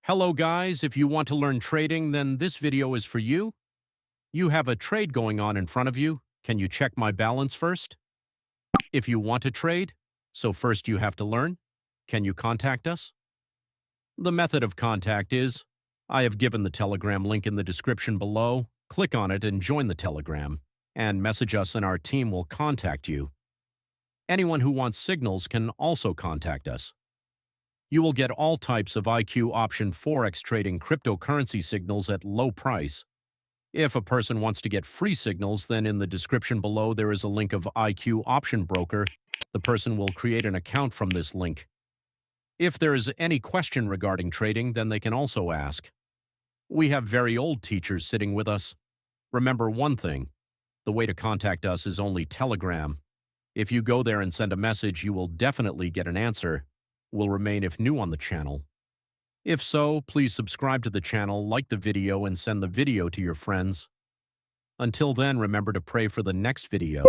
Hello guys, if you want to learn trading, then this video is for you. You have a trade going on in front of you. Can you check my balance first? If you want to trade, so first you have to learn. Can you contact us? The method of contact is, I have given the Telegram link in the description below. Click on it and join the Telegram, and message us and our team will contact you. Anyone who wants signals can also contact us. You will get all types of IQ option forex trading cryptocurrency signals at low price. If a person wants to get free signals, then in the description below there is a link of IQ option broker. The person will create an account from this link. If there is any question regarding trading, then they can also ask. We have very old teachers sitting with us. Remember one thing, the way to contact us is only Telegram. If you go there and send a message, you will definitely get an answer. Will remain if new on the channel. If so, please subscribe to the channel, like the video, and send the video to your friends. Until then, remember to pray for the next video.